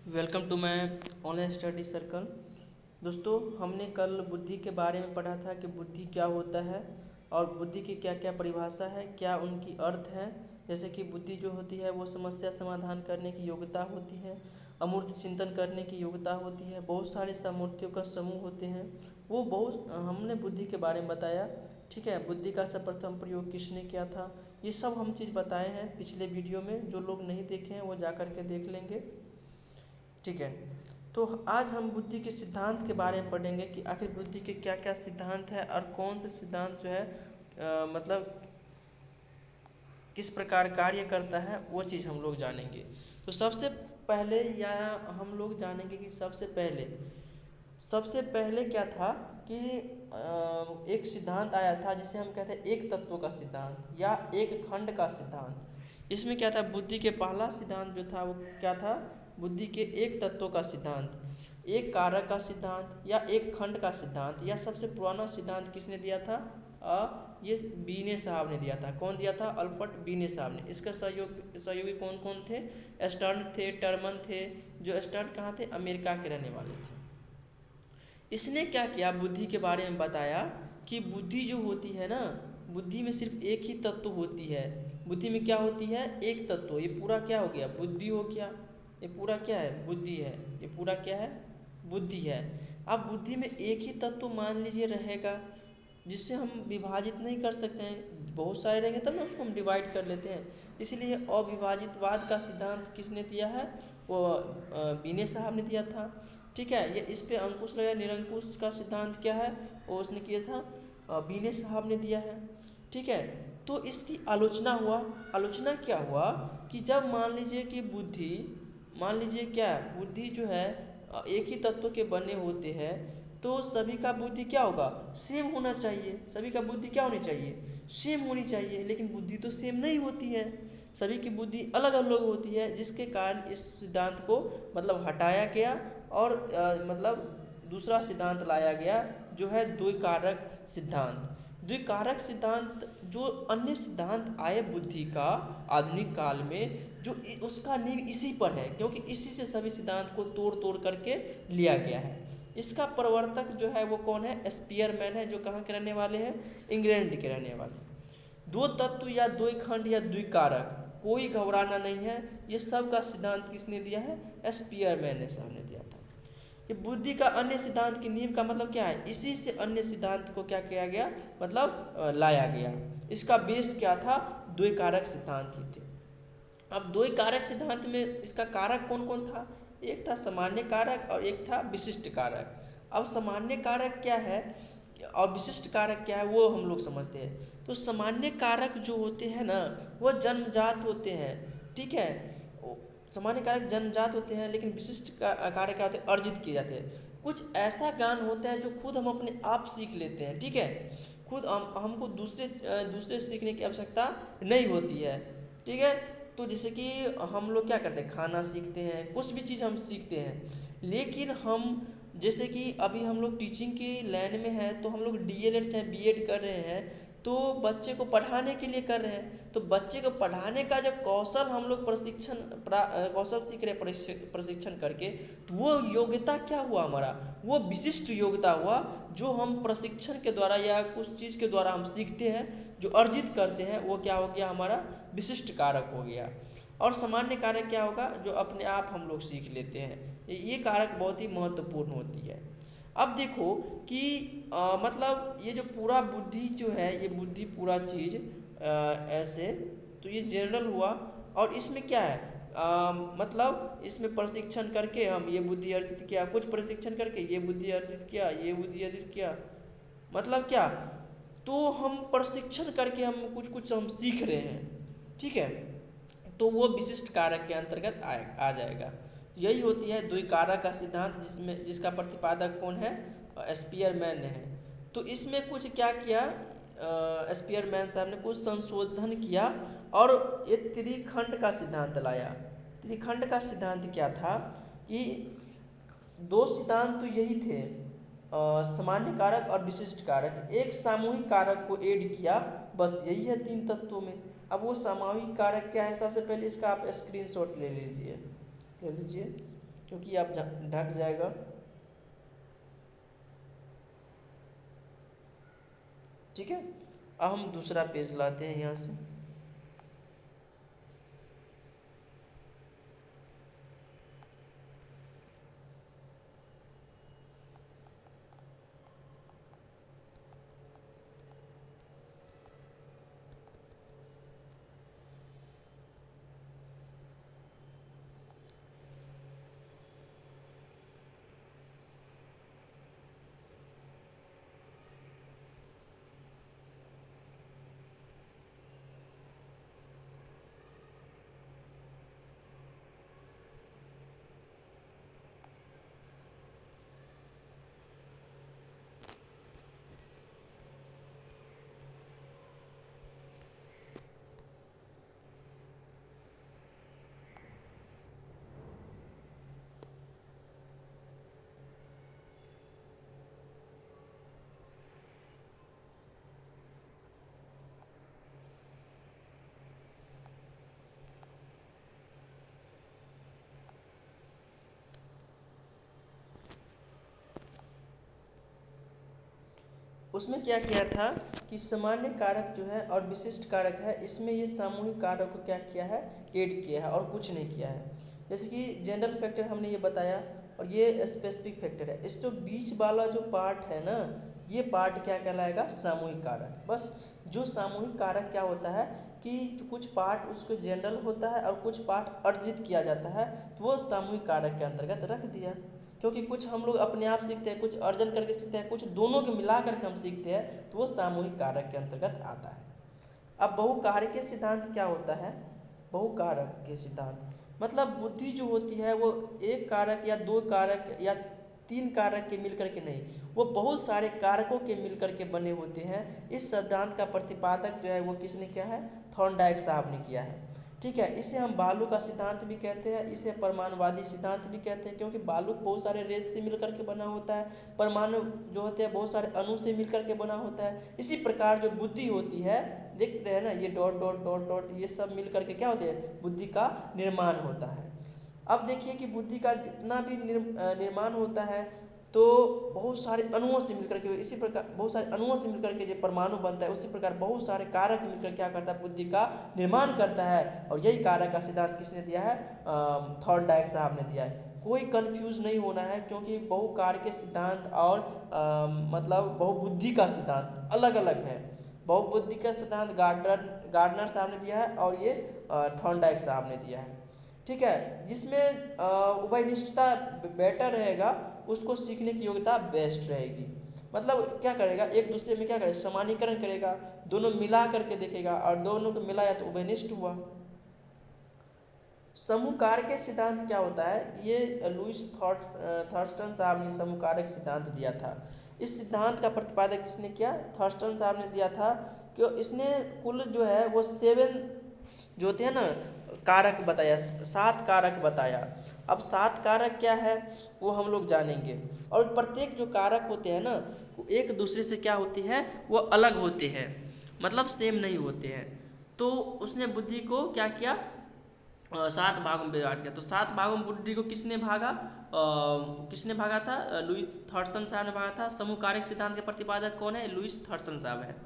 Welcome to my online study circle. दोस्तों, हमने कल बुद्धि के बारे में पढ़ा था कि बुद्धि क्या होता है और बुद्धि की क्या क्या परिभाषा है, क्या उनकी अर्थ है। जैसे कि बुद्धि जो होती है वो समस्या समाधान करने की योग्यता होती है, अमूर्त चिंतन करने की योग्यता होती है, बहुत सारे सामर्थ्यों का समूह होते हैं। वो बहुत हमने बुद्धि के बारे में बताया। ठीक है, बुद्धि का सर्वप्रथम प्रयोग किसने किया था, ये सब हम चीज़ बताए हैं पिछले वीडियो में। जो लोग नहीं देखे हैं वो जा कर के देख लेंगे। ठीक है, तो आज हम बुद्धि के सिद्धांत के बारे में पढ़ेंगे कि आखिर बुद्धि के क्या क्या सिद्धांत है और कौन से सिद्धांत जो है मतलब किस प्रकार कार्य करता है, वो चीज़ हम लोग जानेंगे। तो सबसे पहले या हम लोग जानेंगे कि सबसे पहले क्या था कि एक सिद्धांत आया था जिसे हम कहते हैं एक तत्व का सिद्धांत या एक खंड का सिद्धांत। इसमें क्या था, बुद्धि के पहला सिद्धांत जो था वो क्या था, बुद्धि के एक तत्व का सिद्धांत, एक कारक का सिद्धांत या एक खंड का सिद्धांत। या सबसे पुराना सिद्धांत किसने दिया था, ये बीने साहब ने दिया था। कौन दिया था, अल्फ्रेड बीने साहब ने। इसका सहयोगी कौन कौन थे, स्टर्न थे, टर्मन थे। जो स्टर्न कहाँ थे, अमेरिका के रहने वाले थे। इसने क्या किया, बुद्धि के बारे में बताया कि बुद्धि जो होती है ना, बुद्धि में सिर्फ एक ही तत्व होती है। बुद्धि में क्या होती है, एक तत्व। ये पूरा क्या हो गया, बुद्धि हो गया। ये पूरा क्या है, बुद्धि है। ये पूरा क्या है, बुद्धि है। अब बुद्धि में एक ही तत्व मान लीजिए रहेगा, जिससे हम विभाजित नहीं कर सकते हैं। बहुत सारे रहेंगे तब ना उसको हम डिवाइड कर लेते हैं। इसलिए अविभाजितवाद का सिद्धांत किसने दिया है, वो बीने साहब ने दिया था। ठीक है, ये इस पे अंकुश लगा। निरंकुश का सिद्धांत क्या है, वो उसने किया था, बीने साहब ने दिया है। ठीक है, तो इसकी आलोचना हुआ। आलोचना क्या हुआ कि जब मान लीजिए कि बुद्धि, मान लीजिए क्या बुद्धि जो है एक ही तत्व के बने होते हैं, तो सभी का बुद्धि क्या होगा, सेम होना चाहिए। सभी का बुद्धि क्या होनी चाहिए, सेम होनी चाहिए। लेकिन बुद्धि तो सेम नहीं होती है, सभी की बुद्धि अलग अलग होती है, जिसके कारण इस सिद्धांत को मतलब हटाया गया और मतलब दूसरा सिद्धांत लाया गया जो है द्विकारक सिद्धांत। द्विकारक सिद्धांत, जो अन्य सिद्धांत आए बुद्धि का आधुनिक काल में, जो उसका नींव इसी पर है, क्योंकि इसी से सभी सिद्धांत को तोड़ तोड़ करके लिया गया है। इसका प्रवर्तक जो है वो कौन है, स्पीयरमैन है, जो कहाँ के रहने वाले हैं, इंग्लैंड के रहने वाले। दो तत्व या दो खंड या द्विकारक, कोई घबराना नहीं है। ये सब का सिद्धांत किसने दिया है, स्पीयरमैन ने साहब ने दिया था। ये बुद्धि का अन्य सिद्धांत की नींव का मतलब क्या है, इसी से अन्य सिद्धांत को क्या किया गया, मतलब लाया गया। इसका बेस क्या था, द्विकारक सिद्धांत ही थे। अब द्विकारक सिद्धांत में इसका कारक कौन कौन था, एक था सामान्य कारक और एक था विशिष्ट कारक। अब सामान्य कारक क्या है और विशिष्ट कारक क्या है, वो हम लोग समझते हैं। तो सामान्य कारक जो होते हैं ना, वो जन्मजात होते हैं। ठीक है, सामान्य कारक जन्मजात होते हैं, लेकिन विशिष्ट कारक क्या होते हैं, अर्जित किए जाते हैं। कुछ ऐसा ज्ञान होता है जो खुद हम अपने आप सीख लेते हैं। ठीक है, खुद हमको दूसरे से सीखने की आवश्यकता नहीं होती है। ठीक है, तो जैसे कि हम लोग क्या करते हैं, खाना सीखते हैं, कुछ भी चीज़ हम सीखते हैं। लेकिन हम जैसे कि अभी हम लोग टीचिंग की लाइन में हैं, तो हम लोग डीएलएड चाहे बीएड कर रहे हैं, तो बच्चे को पढ़ाने के लिए कर रहे हैं। तो बच्चे को पढ़ाने का जो कौशल हम लोग कौशल सीख रहे हैं प्रशिक्षण करके, तो वो योग्यता क्या हुआ हमारा, वो विशिष्ट योग्यता हुआ, जो हम प्रशिक्षण के द्वारा या कुछ चीज़ के द्वारा हम सीखते हैं, जो अर्जित करते हैं, वो क्या हो गया, हमारा विशिष्ट कारक हो गया। और सामान्य कारक क्या होगा, जो अपने आप हम लोग सीख लेते हैं। ये कारक बहुत ही महत्वपूर्ण होती है। अब देखो कि मतलब ये जो पूरा बुद्धि जो है, ये बुद्धि पूरा चीज़ ऐसे, तो ये जनरल हुआ। और इसमें क्या है, मतलब इसमें प्रशिक्षण करके हम ये बुद्धि अर्जित किया, कुछ प्रशिक्षण करके ये बुद्धि अर्जित किया, ये बुद्धि अर्जित किया। मतलब क्या, तो हम प्रशिक्षण करके हम कुछ कुछ हम सीख रहे हैं। ठीक है, तो वो विशिष्ट कारक के अंतर्गत आ जाएगा। यही होती है द्विकारक का सिद्धांत, जिसका प्रतिपादक कौन है, स्पीयरमैन ने है। तो इसमें कुछ क्या किया, स्पीयरमैन साहब ने कुछ संशोधन किया और एक त्रिखंड का सिद्धांत लाया। त्रिखंड का सिद्धांत क्या था कि दो सिद्धांत तो यही थे, सामान्य कारक और विशिष्ट कारक। एक सामूहिक कारक को ऐड किया, बस यही है तीन तत्वों में। अब वो सामूहिक कारक क्या है, सबसे पहले इसका आप स्क्रीनशॉट ले लीजिए। क्योंकि आप ढक जाएगा। ठीक है, अब हम दूसरा पेज लाते हैं यहाँ से। उसमें क्या किया था कि सामान्य कारक जो है और विशिष्ट कारक है, इसमें ये सामूहिक कारक को क्या किया है, ऐड किया है और कुछ नहीं किया है। जैसे कि जनरल फैक्टर हमने ये बताया और ये स्पेसिफिक फैक्टर है। इस जो बीच वाला जो पार्ट है ना, ये पार्ट क्या कहलाएगा, सामूहिक कारक। बस जो सामूहिक कारक क्या होता है कि कुछ पार्ट उसको जनरल होता है और कुछ पार्ट अर्जित किया जाता है, तो वो सामूहिक कारक के अंतर्गत रख दिया। क्योंकि कुछ हम लोग अपने आप सीखते हैं, कुछ अर्जन करके सीखते हैं, कुछ दोनों के मिला करके हम सीखते हैं, तो वो सामूहिक कारक के अंतर्गत आता है। अब बहुकारक सिद्धांत क्या होता है? बहुकारक के सिद्धांत मतलब बुद्धि जो होती है वो एक कारक या दो कारक या तीन कारक के मिलकर के नहीं, वो बहुत सारे कारकों के मिलकर के बने होते हैं। इस सिद्धांत का प्रतिपादक जो है वो किसने किया है? थॉर्नडाइक साहब ने किया है। ठीक है, इसे हम बालू का सिद्धांत भी कहते हैं, इसे परमाणुवादी सिद्धांत भी कहते हैं, क्योंकि बालू बहुत सारे रेत से मिलकर के बना होता है, परमाणु जो होते हैं बहुत सारे अणु से मिलकर के बना होता है। इसी प्रकार जो बुद्धि होती है, देख रहे हैं ना, ये डॉट डॉट डॉट डॉट ये सब मिलकर के क्या होते हैं, बुद्धि का निर्माण होता है। अब देखिए कि बुद्धि का जितना भी निर्माण होता है तो बहुत सारे अणुओं से मिलकर के, इसी प्रकार बहुत सारे अणुओं से मिलकर के जो परमाणु बनता है, उसी प्रकार बहुत सारे कारक मिलकर क्या करता है, बुद्धि का निर्माण करता है। और यही कारक का सिद्धांत किसने दिया है? थॉर्नडाइक साहब ने दिया है। कोई कंफ्यूज नहीं होना है, क्योंकि बहुकारक के सिद्धांत और मतलब बहुबुद्धि का सिद्धांत अलग अलग है। बहुबुद्धि का सिद्धांत गार्डनर साहब ने दिया है और ये थॉर्नडाइक साहब ने दिया है। ठीक है, जिसमें उभयनिष्ठता बेटर रहेगा उसको सीखने की योग्यता बेस्ट रहेगी। मतलब क्या करेगा, एक दूसरे में क्या करेगा, समानीकरण करेगा, दोनों मिला करके देखेगा और दोनों को मिलाया तो उभयनिष्ठ हुआ। समूहकारक के सिद्धांत क्या होता है? ये लुईस थॉर्स्टन साहब ने समूहकारक सिद्धांत दिया था। इस सिद्धांत का प्रतिपादन किसने किया? थॉर्स्टन साहब ने दिया था। कि इसने कुल जो है वो 7 जो होते हैं ना कारक बताया, 7 कारक बताया। अब 7 कारक क्या है वो हम लोग जानेंगे। और प्रत्येक जो कारक होते हैं ना, एक दूसरे से क्या होती है, वो अलग होते हैं, मतलब सेम नहीं होते हैं। तो उसने बुद्धि को क्या किया, 7 भागों में डिवाइड किया। तो 7 भागों में बुद्धि को किसने भागा था? लुईस थॉर्स्टन साहब ने भागा था। समूह कारक सिद्धांत के प्रतिपादक कौन है? लुईस थॉर्स्टन साहब है।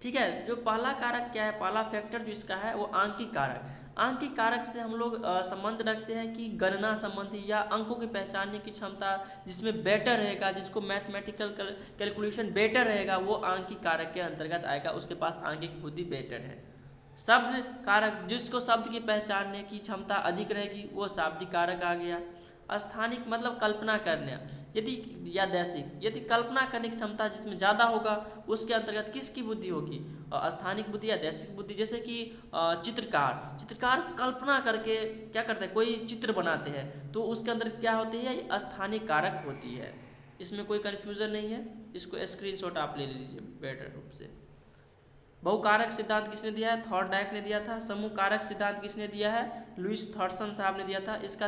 ठीक है, जो पहला कारक क्या है, पहला फैक्टर जो इसका है वो आंकिक कारक। आंकिक कारक से हम लोग संबंध रखते हैं कि गणना संबंधी या अंकों की पहचानने की क्षमता जिसमें बेटर रहेगा, जिसको मैथमेटिकल कैलकुलेशन बेटर रहेगा, वो आंकिक कारक के अंतर्गत आएगा, उसके पास आंकिक बुद्धि बेटर है। शब्द कारक, जिसको शब्द की पहचानने की क्षमता अधिक रहेगी, वो शाब्दिक कारक आ गया। स्थानिक मतलब कल्पना करने, यदि या दैसिक, यदि कल्पना करने की क्षमता जिसमें ज़्यादा होगा उसके अंतर्गत किसकी बुद्धि होगी? स्थानिक बुद्धि या दैसिक बुद्धि। जैसे कि चित्रकार कल्पना करके क्या करते हैं, कोई चित्र बनाते हैं, तो उसके अंदर क्या होती है, स्थानिक कारक होती है। इसमें कोई कन्फ्यूज़न नहीं है, इसको स्क्रीनशॉट आप ले लीजिए बेटर रूप से। बहुकारक सिद्धांत किसने दिया है? थॉर्नडाइक ने दिया था। समूह कारक सिद्धांत किसने दिया है? लुईस थॉर्स्टन साहब ने दिया था। इसका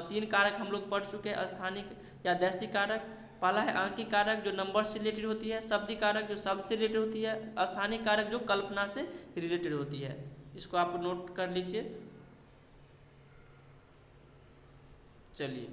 3 कारक हम लोग पढ़ चुके हैं, स्थानिक या दैसिक कारक। पहला है आंकिक कारक जो नंबर से रिलेटेड होती है, शब्दिक कारक जो शब्द से रिलेटेड होती है, स्थानिक कारक जो कल्पना से रिलेटेड होती है। इसको आप नोट कर लीजिए। चलिए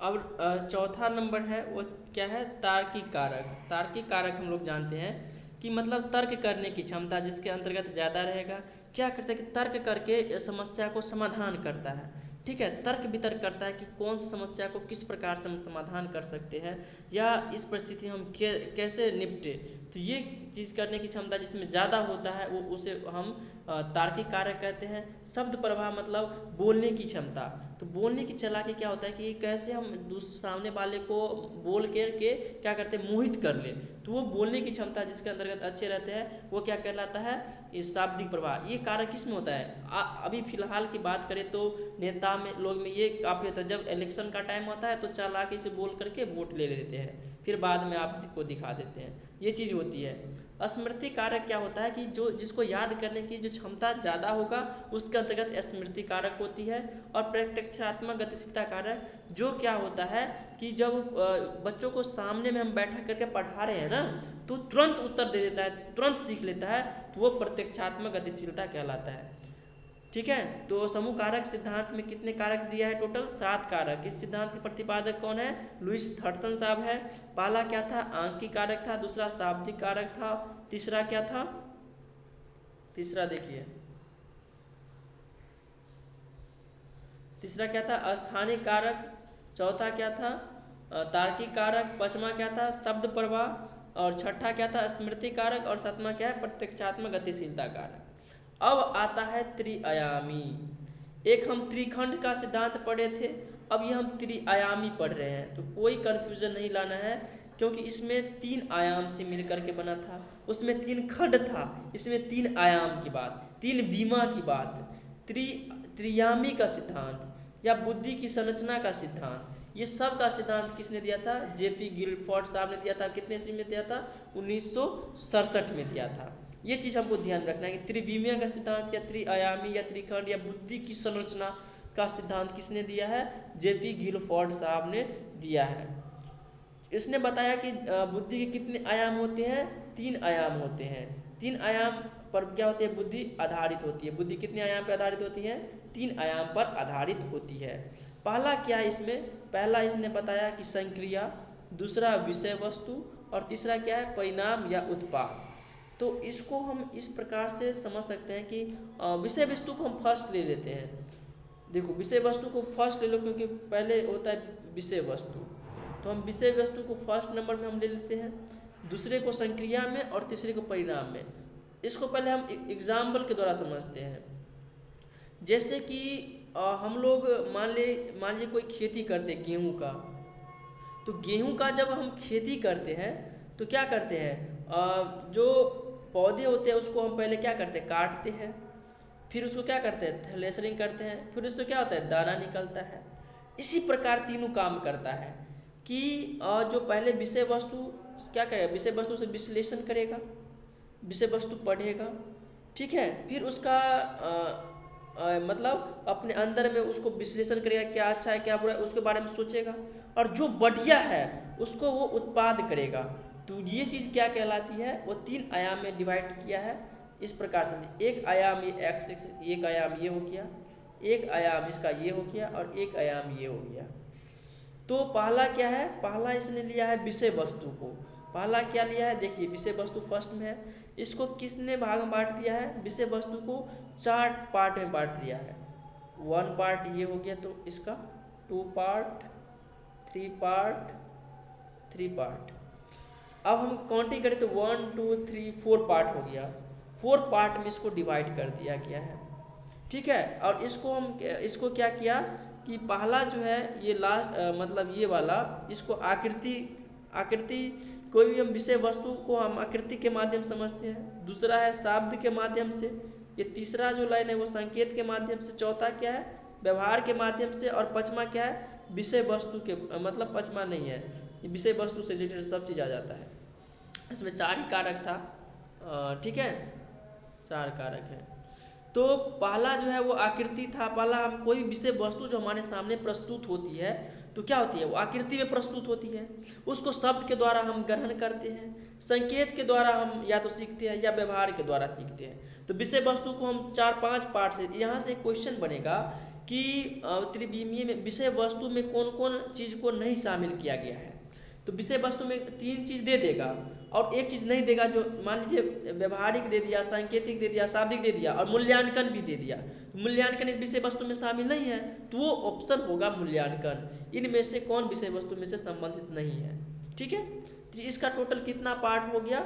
अब चौथा नंबर है वो क्या है, तार्किक कारक। तार्किक कारक हम लोग जानते हैं कि मतलब तर्क करने की क्षमता जिसके अंतर्गत ज़्यादा रहेगा। क्या करता है कि तर्क करके समस्या को समाधान करता है। ठीक है, तर्क वितर्क करता है कि कौन सी समस्या को किस प्रकार से हम समाधान कर सकते हैं या इस परिस्थिति में हम कैसे निपटे। तो ये चीज़ करने की क्षमता जिसमें ज़्यादा होता है वो उसे हम तार्किक कारक कहते हैं। शब्द प्रभाव मतलब बोलने की क्षमता। तो बोलने की चालाकी क्या होता है कि कैसे हम सामने वाले को बोल के क्या करते हैं, मोहित कर ले। तो वो बोलने की क्षमता जिसके अंतर्गत अच्छे रहते हैं वो क्या कहलाता है, ये शाब्दिक प्रभाव। ये कारक किस में होता है, अभी फिलहाल की बात करें तो नेता में लोग में ये काफ़ी होता है। जब इलेक्शन का टाइम होता है तो चालाकी से बोल करके वोट ले लेते हैं, फिर बाद में आपको दिखा देते हैं, ये चीज़ होती है। स्मृति कारक क्या होता है कि जो जिसको याद करने की जो क्षमता ज़्यादा होगा उसके अंतर्गत स्मृति कारक होती है। और प्रत्यक्षात्मक गतिशीलता कारक जो क्या होता है कि जब बच्चों को सामने में हम बैठा करके पढ़ा रहे हैं ना तो तुरंत उत्तर दे देता है, तुरंत सीख लेता है, तो वो प्रत्यक्षात्मक गतिशीलता कहलाता है। ठीक है, तो समूह कारक सिद्धांत में कितने कारक दिया है, टोटल 7 कारक। इस सिद्धांत के प्रतिपादक कौन है, लुईस थॉमसन साहब है। पहला क्या था, आंकिक कारक था। दूसरा शाब्दिक कारक था। तीसरा क्या था, तीसरा देखिए, तीसरा क्या था, अस्थानिक कारक। चौथा क्या था, तार्किक कारक। पांचवा क्या था, शब्द प्रवाह। और छठा क्या था, स्मृति कारक। और सातवां क्या है, प्रत्यक्षात्मक गतिशीलता कारक। अब आता है त्रिआयामी। एक हम त्रिखंड का सिद्धांत पढ़े थे, अब ये हम त्रिआयामी पढ़ रहे हैं। तो कोई कन्फ्यूजन नहीं लाना है क्योंकि इसमें 3 आयाम से मिल करके बना था, उसमें 3 खंड था, इसमें 3 आयाम की बात, 3 बीमा की बात। त्रियामी का सिद्धांत या बुद्धि की संरचना का सिद्धांत, ये सब का सिद्धांत किसने दिया था, जेपी गिलफोर्ड साहब ने दिया था। कितने ईस्वी में दिया था, 1967 में दिया था। ये चीज़ हमको ध्यान रखना है कि त्रिविमीय का सिद्धांत या त्रिआयामी या त्रिखंड या बुद्धि की संरचना का सिद्धांत किसने दिया है, जेपी गिलफोर्ड साहब ने दिया है। इसने बताया कि बुद्धि के कितने आयाम होते हैं, 3 आयाम होते हैं। 3 आयाम पर क्या होती है, बुद्धि आधारित होती है। बुद्धि कितने आयाम पर आधारित होती है, 3 आयाम पर आधारित होती है। पहला क्या है इसमें, पहला इसने बताया कि संक्रिया, दूसरा विषय वस्तु और तीसरा क्या है, परिणाम या उत्पाद। तो इसको हम इस प्रकार से समझ सकते हैं कि विषय वस्तु को हम फर्स्ट ले लेते हैं। देखो विषय वस्तु को फर्स्ट ले लो क्योंकि पहले होता है विषय वस्तु, तो हम विषय वस्तु को फर्स्ट नंबर में हम ले लेते हैं, दूसरे को संक्रिया में और तीसरे को परिणाम में। इसको पहले हम एग्जाम्पल के द्वारा समझते हैं। जैसे कि हम लोग मान लीजिए कोई खेती करते गेहूँ का, तो गेहूँ का जब हम खेती करते हैं तो क्या करते हैं, जो पौधे होते हैं उसको हम पहले क्या करते हैं, काटते हैं, फिर उसको क्या करते हैं, थ्रेशरिंग करते हैं, फिर उससे क्या होता है, दाना निकलता है। इसी प्रकार तीनों काम करता है कि जो पहले विषय वस्तु क्या करेगा, विषय वस्तु से विश्लेषण करेगा, विषय वस्तु पढ़ेगा, ठीक है, फिर उसका मतलब अपने अंदर में उसको विश्लेषण करेगा, क्या अच्छा है क्या बुरा है उसके बारे में सोचेगा, और जो बढ़िया है उसको वो उत्पाद करेगा। तो ये चीज़ क्या कहलाती है, वो 3 आयाम में डिवाइड किया है। इस प्रकार से एक आयाम ये एक्स एक्सिस, एक आयाम ये हो गया, एक आयाम इसका ये हो गया और एक आयाम ये हो गया। तो पहला क्या है, पहला इसने लिया है विषय वस्तु को। पहला क्या लिया है, देखिए विषय वस्तु फर्स्ट में है। इसको किसने भाग में बांट दिया है, विषय वस्तु को 4 पार्ट में बांट दिया है। 1 पार्ट ये हो गया, तो इसका 2 पार्ट, 3 पार्ट, 3 पार्ट। अब हम काउंटिंग करें तो 1 2 3 4 पार्ट हो गया। 4 पार्ट में इसको डिवाइड कर दिया गया है, ठीक है। और इसको क्या किया कि पहला जो है ये लास्ट मतलब ये वाला, इसको आकृति कोई भी हम विषय वस्तु को हम आकृति के माध्यम से समझते हैं। दूसरा है शब्द के माध्यम से, ये तीसरा जो लाइन है वो संकेत के माध्यम से, चौथा क्या है व्यवहार के माध्यम से, और पांचवा क्या है विषय वस्तु के, मतलब पांचवा नहीं है, ये विषय वस्तु से रिलेटेड सब चीज़ आ जाता है। इसमें 4 ही कारक था, ठीक है, 4 कारक है। तो पहला जो है वो आकृति था। पहला हम कोई विषय वस्तु जो हमारे सामने प्रस्तुत होती है तो क्या होती है, वो आकृति में प्रस्तुत होती है, उसको शब्द के द्वारा हम ग्रहण करते हैं, संकेत के द्वारा हम या तो सीखते हैं या व्यवहार के द्वारा सीखते हैं। तो विषय वस्तु को हम 4-5 पार्ट से, यहाँ से एक क्वेश्चन बनेगा कि त्रिविमीय में विषय वस्तु में कौन कौन चीज़ को नहीं शामिल किया गया है। तो विषय वस्तु में 3 चीज़ दे देगा और एक चीज़ नहीं देगा, जो मान लीजिए व्यवहारिक दे दिया, सांकेतिक दे दिया, शाब्दिक दे दिया और मूल्यांकन भी दे दिया। तो मूल्यांकन इस विषय वस्तु में शामिल नहीं है, तो वो ऑप्शन होगा मूल्यांकन। इनमें से कौन विषय वस्तु में से संबंधित नहीं है। ठीक है, तो इसका टोटल कितना पार्ट हो गया,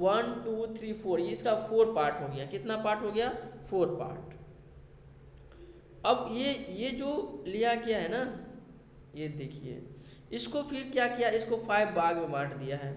1 2 3 4, इसका 4 पार्ट हो गया। कितना पार्ट हो गया, 4 पार्ट। अब ये जो लिया गया है ना, ये देखिए, इसको फिर क्या किया, इसको 5 भाग में बांट दिया है।